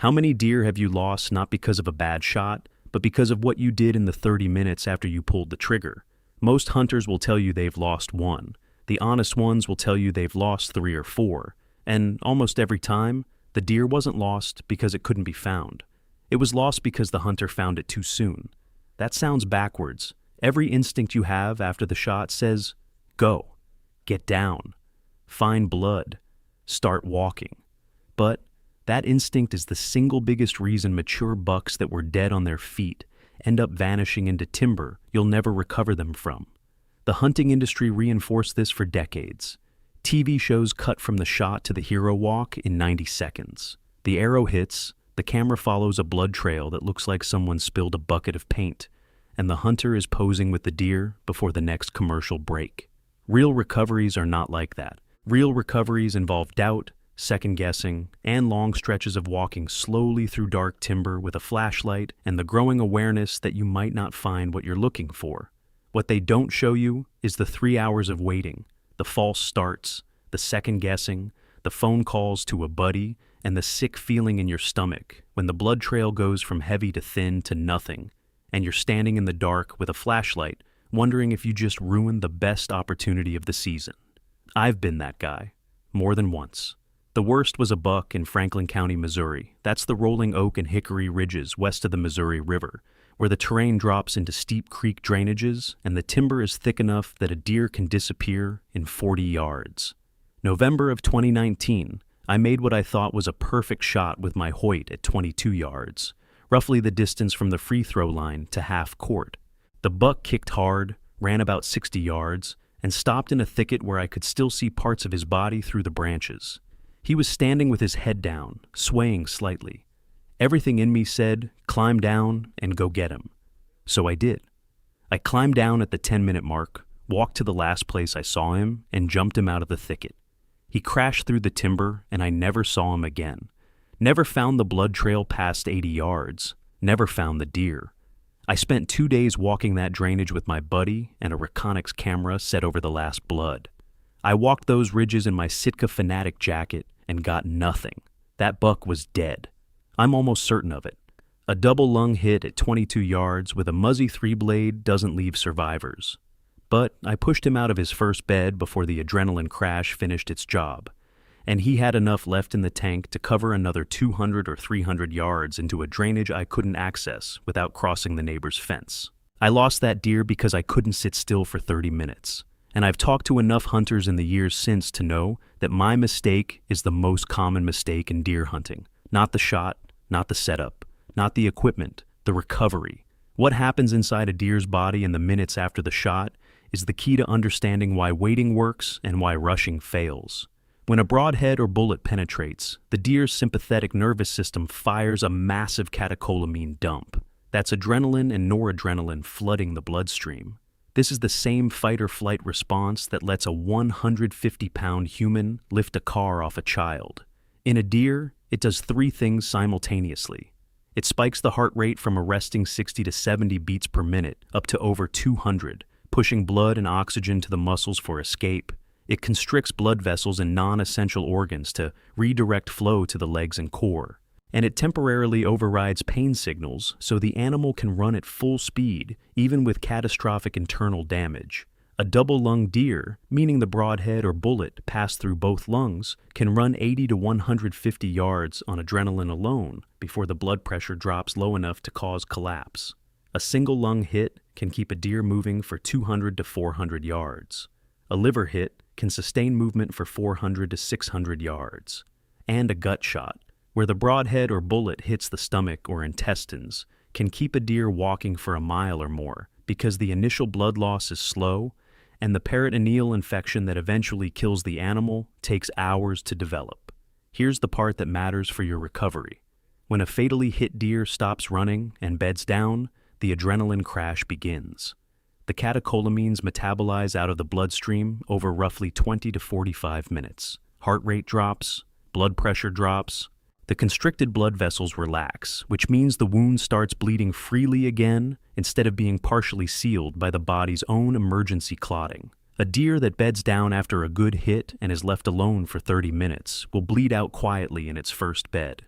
How many deer have you lost not because of a bad shot, but because of what you did in the 30 minutes after you pulled the trigger? Most hunters will tell you they've lost one. The honest ones will tell you they've lost 3 or 4. And almost every time, the deer wasn't lost because it couldn't be found. It was lost because the hunter found it too soon. That sounds backwards. Every instinct you have after the shot says, go, get down, find blood, start walking. But that instinct is the single biggest reason mature bucks that were dead on their feet end up vanishing into timber you'll never recover them from. The hunting industry reinforced this for decades. TV shows cut from the shot to the hero walk in 90 seconds. The arrow hits, the camera follows a blood trail that looks like someone spilled a bucket of paint, and the hunter is posing with the deer before the next commercial break. Real recoveries are not like that. Real recoveries involve doubt, second-guessing, and long stretches of walking slowly through dark timber with a flashlight and the growing awareness that you might not find what you're looking for. What they don't show you is the 3 hours of waiting, the false starts, the second-guessing, the phone calls to a buddy, and the sick feeling in your stomach when the blood trail goes from heavy to thin to nothing, and you're standing in the dark with a flashlight, wondering if you just ruined the best opportunity of the season. I've been that guy, more than once. The worst was a buck in Franklin County, Missouri. That's the rolling oak and hickory ridges west of the Missouri River, where the terrain drops into steep creek drainages and the timber is thick enough that a deer can disappear in 40 yards. November of 2019, I made what I thought was a perfect shot with my Hoyt at 22 yards, roughly the distance from the free throw line to half court. The buck kicked hard, ran about 60 yards, and stopped in a thicket where I could still see parts of his body through the branches. He was standing with his head down, swaying slightly. Everything in me said, climb down and go get him. So I did. I climbed down at the 10-minute mark, walked to the last place I saw him, and jumped him out of the thicket. He crashed through the timber, and I never saw him again. Never found the blood trail past 80 yards. Never found the deer. I spent 2 days walking that drainage with my buddy and a Reconyx camera set over the last blood. I walked those ridges in my Sitka Fanatic jacket and got nothing. That buck was dead. I'm almost certain of it. A double lung hit at 22 yards with a muzzy 3-blade doesn't leave survivors. But I pushed him out of his first bed before the adrenaline crash finished its job, and he had enough left in the tank to cover another 200 or 300 yards into a drainage I couldn't access without crossing the neighbor's fence. I lost that deer because I couldn't sit still for 30 minutes. And I've talked to enough hunters in the years since to know that my mistake is the most common mistake in deer hunting. Not the shot, not the setup, not the equipment, the recovery. What happens inside a deer's body in the minutes after the shot is the key to understanding why waiting works and why rushing fails. When a broadhead or bullet penetrates, the deer's sympathetic nervous system fires a massive catecholamine dump. That's adrenaline and noradrenaline flooding the bloodstream. This is the same fight-or-flight response that lets a 150-pound human lift a car off a child. In a deer, it does 3 things simultaneously. It spikes the heart rate from a resting 60 to 70 beats per minute up to over 200, pushing blood and oxygen to the muscles for escape. It constricts blood vessels in non-essential organs to redirect flow to the legs and core. And it temporarily overrides pain signals so the animal can run at full speed, even with catastrophic internal damage. A double-lung deer, meaning the broadhead or bullet passed through both lungs, can run 80 to 150 yards on adrenaline alone before the blood pressure drops low enough to cause collapse. A single lung hit can keep a deer moving for 200 to 400 yards. A liver hit can sustain movement for 400 to 600 yards. And a gut shot, where the broadhead or bullet hits the stomach or intestines, can keep a deer walking for a mile or more because the initial blood loss is slow and the peritoneal infection that eventually kills the animal takes hours to develop. Here's the part that matters for your recovery. When a fatally hit deer stops running and beds down, the adrenaline crash begins. The catecholamines metabolize out of the bloodstream over roughly 20 to 45 minutes. Heart rate drops, blood pressure drops. The constricted blood vessels relax, which means the wound starts bleeding freely again instead of being partially sealed by the body's own emergency clotting. A deer that beds down after a good hit and is left alone for 30 minutes will bleed out quietly in its first bed.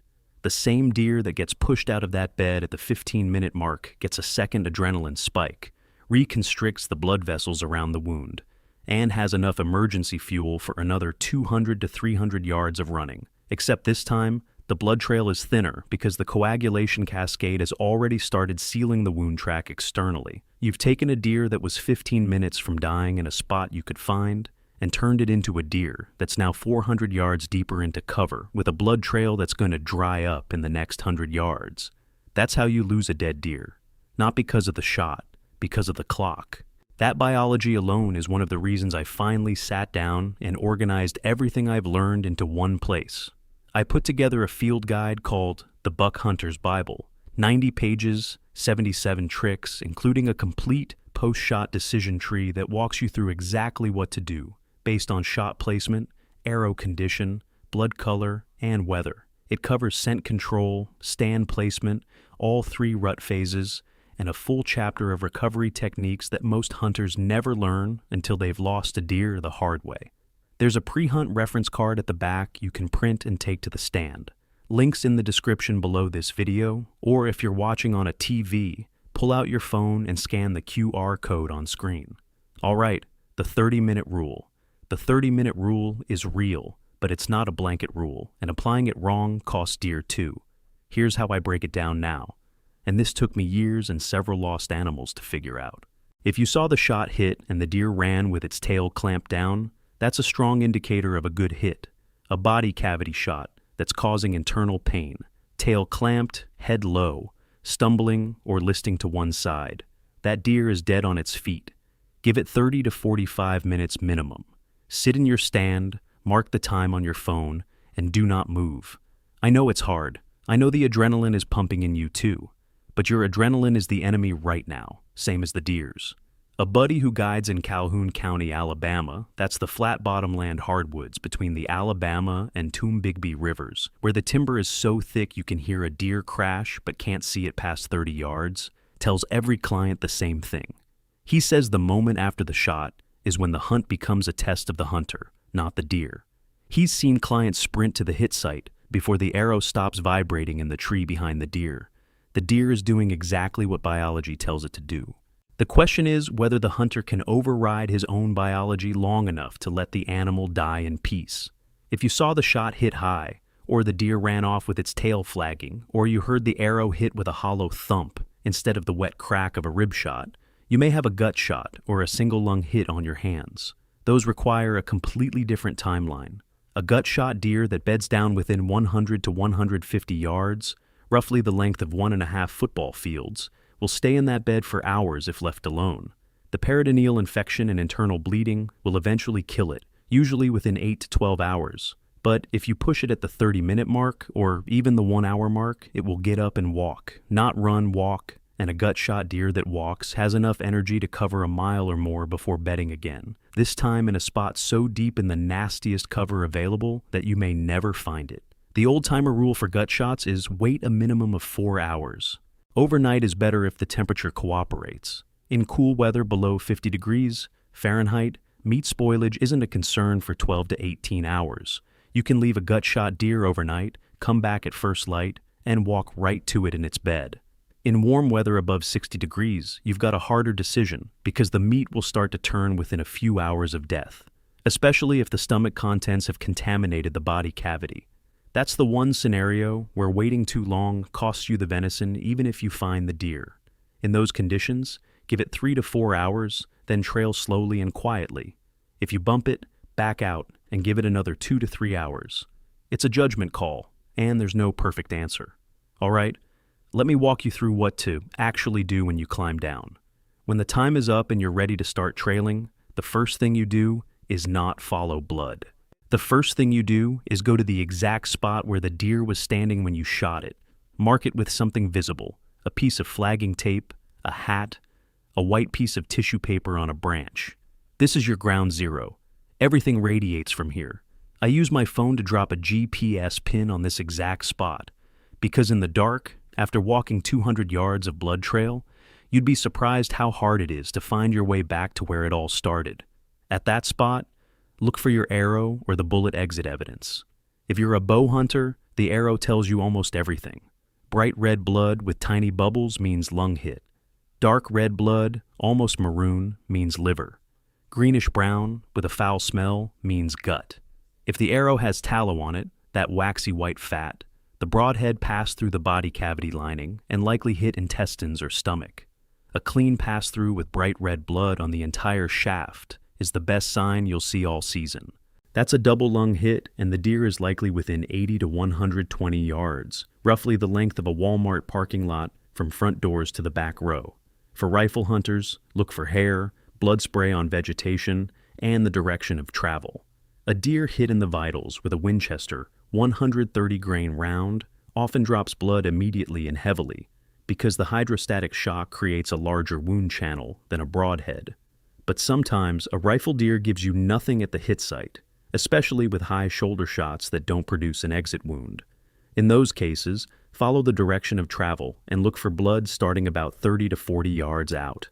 The same deer that gets pushed out of that bed at the 15-minute mark gets a second adrenaline spike, reconstricts the blood vessels around the wound, and has enough emergency fuel for another 200 to 300 yards of running. Except this time, the blood trail is thinner because the coagulation cascade has already started sealing the wound track externally. You've taken a deer that was 15 minutes from dying in a spot you could find and turned it into a deer that's now 400 yards deeper into cover with a blood trail that's going to dry up in the next 100 yards. That's how you lose a dead deer. Not because of the shot, because of the clock. That biology alone is one of the reasons I finally sat down and organized everything I've learned into one place. I put together a field guide called The Buck Hunter's Bible, 90 pages, 77 tricks, including a complete post-shot decision tree that walks you through exactly what to do, based on shot placement, arrow condition, blood color, and weather. It covers scent control, stand placement, all 3 rut phases, and a full chapter of recovery techniques that most hunters never learn until they've lost a deer the hard way. There's a pre-hunt reference card at the back you can print and take to the stand. Links in the description below this video, or if you're watching on a TV, pull out your phone and scan the QR code on screen. All right, the 30-minute rule. The 30-minute rule is real, but it's not a blanket rule, and applying it wrong costs deer too. Here's how I break it down now. And this took me years and several lost animals to figure out. If you saw the shot hit and the deer ran with its tail clamped down, that's a strong indicator of a good hit. A body cavity shot that's causing internal pain, tail clamped, head low, stumbling or listing to one side. That deer is dead on its feet. Give it 30 to 45 minutes minimum. Sit in your stand, mark the time on your phone, and do not move. I know it's hard. I know the adrenaline is pumping in you too. But your adrenaline is the enemy right now, same as the deer's. A buddy who guides in Calhoun County, Alabama, that's the flat bottomland hardwoods between the Alabama and Tombigbee rivers, where the timber is so thick you can hear a deer crash but can't see it past 30 yards, tells every client the same thing. He says the moment after the shot is when the hunt becomes a test of the hunter, not the deer. He's seen clients sprint to the hit site before the arrow stops vibrating in the tree behind the deer. The deer is doing exactly what biology tells it to do. The question is whether the hunter can override his own biology long enough to let the animal die in peace. If you saw the shot hit high, or the deer ran off with its tail flagging, or you heard the arrow hit with a hollow thump instead of the wet crack of a rib shot, you may have a gut shot or a single lung hit on your hands. Those require a completely different timeline. A gut shot deer that beds down within 100 to 150 yards, roughly the length of 1.5 football fields, will stay in that bed for hours if left alone. The peritoneal infection and internal bleeding will eventually kill it, usually within 8 to 12 hours. But if you push it at the 30-minute mark, or even the 1-hour mark, it will get up and walk, not run, walk, and a gut-shot deer that walks has enough energy to cover a mile or more before bedding again, this time in a spot so deep in the nastiest cover available that you may never find it. The old-timer rule for gut shots is wait a minimum of 4 hours. Overnight is better if the temperature cooperates. In cool weather below 50 degrees Fahrenheit, meat spoilage isn't a concern for 12 to 18 hours. You can leave a gut-shot deer overnight, come back at first light, and walk right to it in its bed. In warm weather above 60 degrees, you've got a harder decision because the meat will start to turn within a few hours of death, especially if the stomach contents have contaminated the body cavity. That's the one scenario where waiting too long costs you the venison even if you find the deer. In those conditions, give it 3 to 4 hours, then trail slowly and quietly. If you bump it, back out and give it another 2 to 3 hours. It's a judgment call, and there's no perfect answer. All right, let me walk you through what to actually do when you climb down. When the time is up and you're ready to start trailing, the first thing you do is not follow blood. The first thing you do is go to the exact spot where the deer was standing when you shot it. Mark it with something visible, a piece of flagging tape, a hat, a white piece of tissue paper on a branch. This is your ground zero. Everything radiates from here. I use my phone to drop a GPS pin on this exact spot, because in the dark, after walking 200 yards of blood trail, you'd be surprised how hard it is to find your way back to where it all started. At that spot, look for your arrow or the bullet exit evidence. If you're a bow hunter, The arrow tells you almost everything. Bright red blood with tiny bubbles means lung hit. Dark red blood, almost maroon, means liver. Greenish brown with a foul smell means gut. If the arrow has tallow on it, that waxy white fat, the broadhead passed through the body cavity lining and likely hit intestines or stomach. A clean pass-through with bright red blood on the entire shaft is the best sign you'll see all season. That's a double lung hit, and the deer is likely within 80 to 120 yards, roughly the length of a Walmart parking lot from front doors to the back row. For rifle hunters, look for hair, blood spray on vegetation, and the direction of travel. A deer hit in the vitals with a Winchester 130 grain round often drops blood immediately and heavily because the hydrostatic shock creates a larger wound channel than a broadhead. But sometimes a rifle deer gives you nothing at the hit site, especially with high shoulder shots that don't produce an exit wound. In those cases, follow the direction of travel and look for blood starting about 30 to 40 yards out.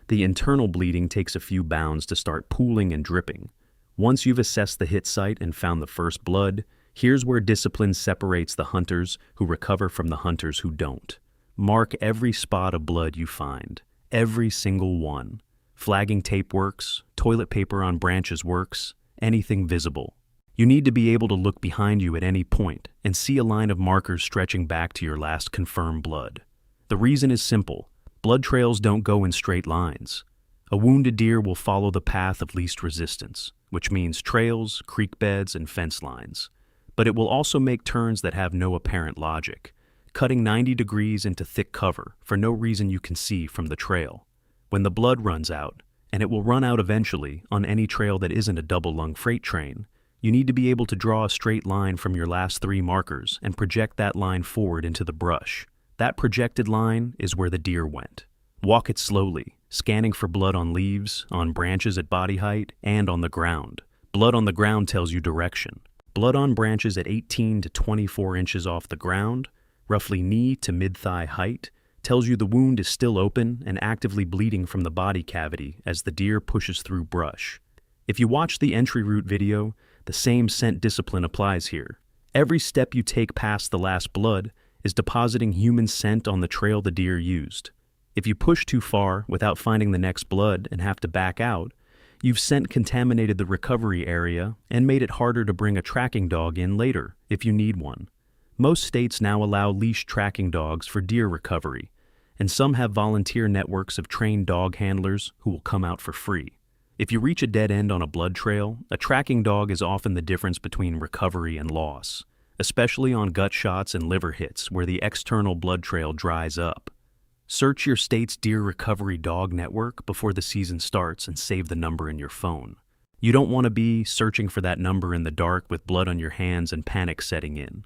The internal bleeding takes a few bounds to start pooling and dripping. Once you've assessed the hit site and found the first blood, here's where discipline separates the hunters who recover from the hunters who don't. Mark every spot of blood you find, every single one. Flagging tape works, toilet paper on branches works, anything visible. You need to be able to look behind you at any point and see a line of markers stretching back to your last confirmed blood. The reason is simple. Blood trails don't go in straight lines. A wounded deer will follow the path of least resistance, which means trails, creek beds, and fence lines. But it will also make turns that have no apparent logic, cutting 90 degrees into thick cover for no reason you can see from the trail. When the blood runs out, and it will run out eventually on any trail that isn't a double-lung freight train, you need to be able to draw a straight line from your last 3 markers and project that line forward into the brush. That projected line is where the deer went. Walk it slowly, scanning for blood on leaves, on branches at body height, and on the ground. Blood on the ground tells you direction. Blood on branches at 18 to 24 inches off the ground, roughly knee to mid-thigh height, tells you the wound is still open and actively bleeding from the body cavity as the deer pushes through brush. If you watch the entry route video, the same scent discipline applies here. Every step you take past the last blood is depositing human scent on the trail the deer used. If you push too far without finding the next blood and have to back out, you've scent contaminated the recovery area and made it harder to bring a tracking dog in later if you need one. Most states now allow leash tracking dogs for deer recovery, and some have volunteer networks of trained dog handlers who will come out for free. If you reach a dead end on a blood trail, a tracking dog is often the difference between recovery and loss, especially on gut shots and liver hits where the external blood trail dries up. Search your state's deer recovery dog network before the season starts and save the number in your phone. You don't want to be searching for that number in the dark with blood on your hands and panic setting in.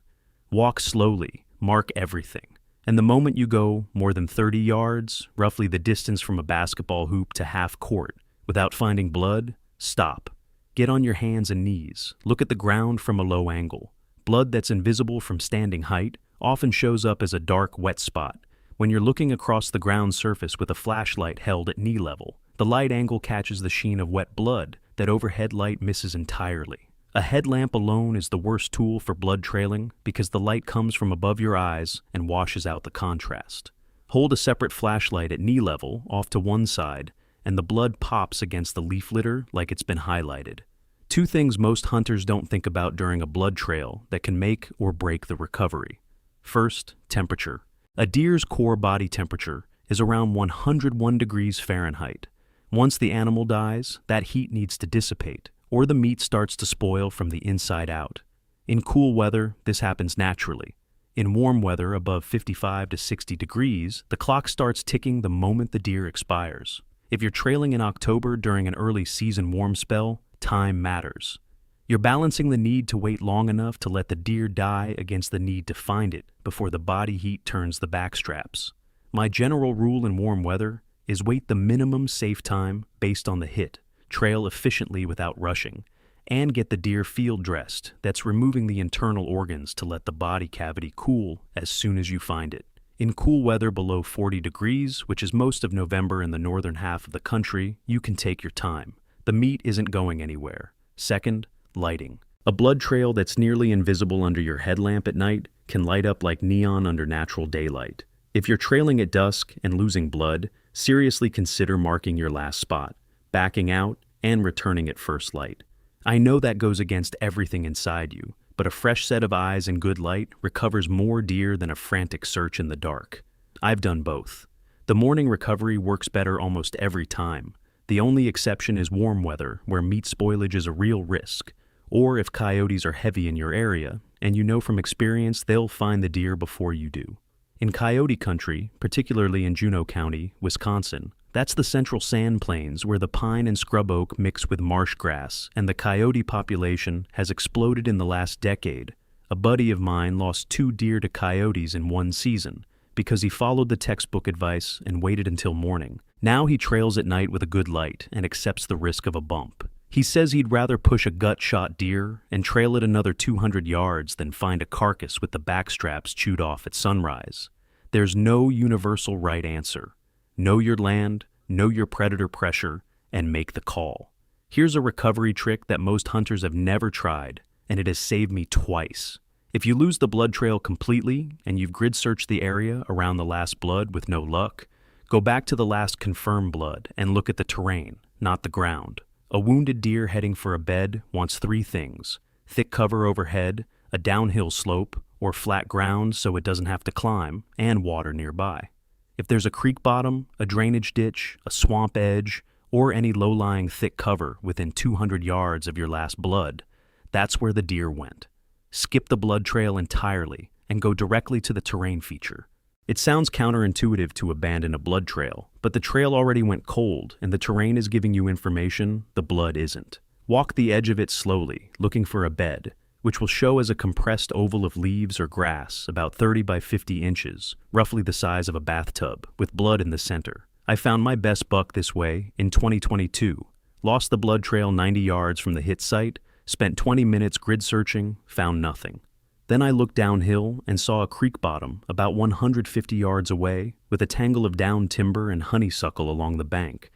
Walk slowly, mark everything, and the moment you go more than 30 yards, roughly the distance from a basketball hoop to half court, without finding blood, stop. Get on your hands and knees. Look at the ground from a low angle. Blood that's invisible from standing height often shows up as a dark, wet spot. When you're looking across the ground surface with a flashlight held at knee level, the light angle catches the sheen of wet blood that overhead light misses entirely. A headlamp alone is the worst tool for blood trailing because the light comes from above your eyes and washes out the contrast. Hold a separate flashlight at knee level off to one side, and the blood pops against the leaf litter like it's been highlighted. 2 things most hunters don't think about during a blood trail that can make or break the recovery. First, temperature. A deer's core body temperature is around 101 degrees Fahrenheit. Once the animal dies, that heat needs to dissipate, or the meat starts to spoil from the inside out. In cool weather, this happens naturally. In warm weather above 55 to 60 degrees, the clock starts ticking the moment the deer expires. If you're trailing in October during an early season warm spell, time matters. You're balancing the need to wait long enough to let the deer die against the need to find it before the body heat turns the backstraps. My general rule in warm weather is wait the minimum safe time based on the hit, trail efficiently without rushing, and get the deer field dressed. That's removing the internal organs to let the body cavity cool as soon as you find it. In cool weather below 40 degrees, which is most of November in the northern half of the country, you can take your time. The meat isn't going anywhere. Second, lighting. A blood trail that's nearly invisible under your headlamp at night can light up like neon under natural daylight. If you're trailing at dusk and losing blood, seriously consider marking your last spot, backing out, and returning at first light. I know that goes against everything inside you, but a fresh set of eyes and good light recovers more deer than a frantic search in the dark. I've done both. The morning recovery works better almost every time. The only exception is warm weather, where meat spoilage is a real risk, or if coyotes are heavy in your area, and you know from experience they'll find the deer before you do. In coyote country, particularly in Juneau County, Wisconsin, that's the central sand plains where the pine and scrub oak mix with marsh grass, and the coyote population has exploded in the last decade. A buddy of mine lost 2 deer to coyotes in one season because he followed the textbook advice and waited until morning. Now he trails at night with a good light and accepts the risk of a bump. He says he'd rather push a gut-shot deer and trail it another 200 yards than find a carcass with the backstraps chewed off at sunrise. There's no universal right answer. Know your land, know your predator pressure, and make the call. Here's a recovery trick that most hunters have never tried, and it has saved me twice. If you lose the blood trail completely and you've grid searched the area around the last blood with no luck, go back to the last confirmed blood and look at the terrain, not the ground. A wounded deer heading for a bed wants 3 things: thick cover overhead, a downhill slope, or flat ground so it doesn't have to climb, and water nearby. If there's a creek bottom, a drainage ditch, a swamp edge, or any low-lying thick cover within 200 yards of your last blood, that's where the deer went. Skip the blood trail entirely and go directly to the terrain feature. It sounds counterintuitive to abandon a blood trail, but the trail already went cold and the terrain is giving you information the blood isn't. Walk the edge of it slowly, looking for a bed, which will show as a compressed oval of leaves or grass about 30 by 50 inches, roughly the size of a bathtub, with blood in the center. I found my best buck this way in 2022, lost the blood trail 90 yards from the hit site, spent 20 minutes grid searching, found nothing. Then I looked downhill and saw a creek bottom about 150 yards away with a tangle of down timber and honeysuckle along the bank.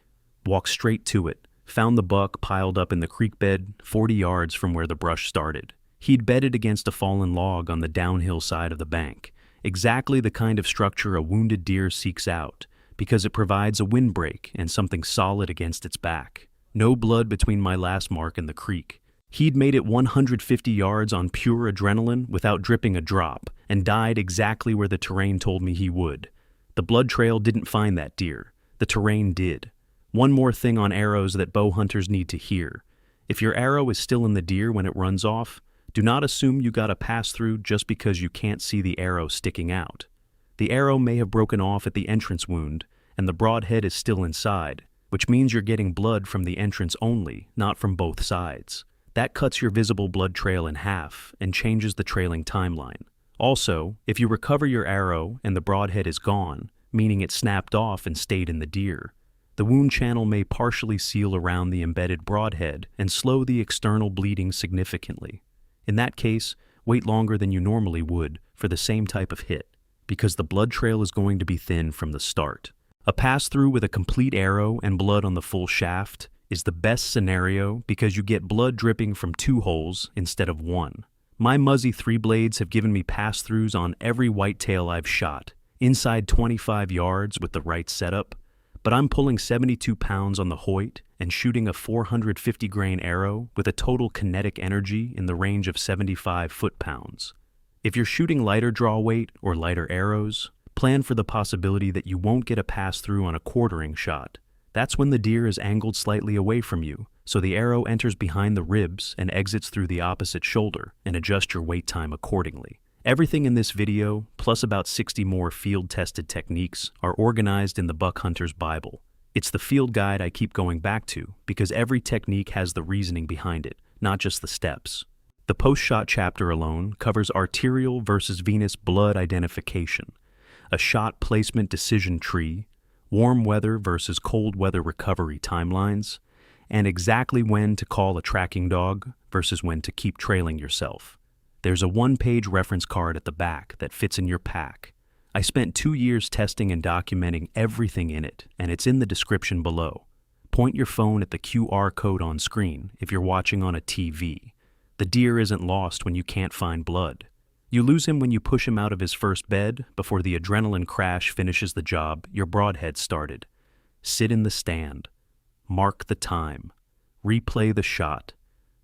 Walked straight to it, found the buck piled up in the creek bed 40 yards from where the brush started. He'd bedded against a fallen log on the downhill side of the bank, exactly the kind of structure a wounded deer seeks out, because it provides a windbreak and something solid against its back. No blood between my last mark and the creek. He'd made it 150 yards on pure adrenaline without dripping a drop, and died exactly where the terrain told me he would. The blood trail didn't find that deer. The terrain did. One more thing on arrows that bow hunters need to hear. If your arrow is still in the deer when it runs off, do not assume you got a pass-through just because you can't see the arrow sticking out. The arrow may have broken off at the entrance wound, and the broadhead is still inside, which means you're getting blood from the entrance only, not from both sides. That cuts your visible blood trail in half and changes the trailing timeline. Also, if you recover your arrow and the broadhead is gone, meaning it snapped off and stayed in the deer, the wound channel may partially seal around the embedded broadhead and slow the external bleeding significantly. In that case, wait longer than you normally would for the same type of hit, because the blood trail is going to be thin from the start. A pass-through with a complete arrow and blood on the full shaft is the best scenario because you get blood dripping from 2 holes instead of 1. My Muzzy 3 blades have given me pass-throughs on every whitetail I've shot, inside 25 yards with the right setup, but I'm pulling 72 pounds on the Hoyt and shooting a 450 grain arrow with a total kinetic energy in the range of 75 foot-pounds. If you're shooting lighter draw weight or lighter arrows, plan for the possibility that you won't get a pass-through on a quartering shot. That's when the deer is angled slightly away from you, so the arrow enters behind the ribs and exits through the opposite shoulder, and adjust your wait time accordingly. Everything in this video, plus about 60 more field-tested techniques, are organized in the Buck Hunter's Bible. It's the field guide I keep going back to because every technique has the reasoning behind it, not just the steps. The post-shot chapter alone covers arterial versus venous blood identification, a shot placement decision tree, warm weather versus cold weather recovery timelines, and exactly when to call a tracking dog versus when to keep trailing yourself. There's a 1-page reference card at the back that fits in your pack. I spent 2 years testing and documenting everything in it, and it's in the description below. Point your phone at the QR code on screen if you're watching on a TV. The deer isn't lost when you can't find blood. You lose him when you push him out of his first bed before the adrenaline crash finishes the job your broadhead started. Sit in the stand. Mark the time. Replay the shot.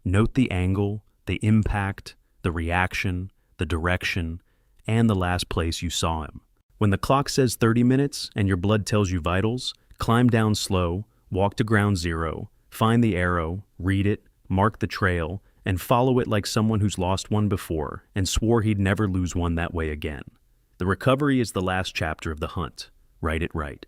Note the angle, the impact, the reaction, the direction, and the last place you saw him. When the clock says 30 minutes and your blood tells you vitals, climb down slow, walk to ground zero, find the arrow, read it, mark the trail, and follow it like someone who's lost one before and swore he'd never lose one that way again. The recovery is the last chapter of the hunt. Write it right.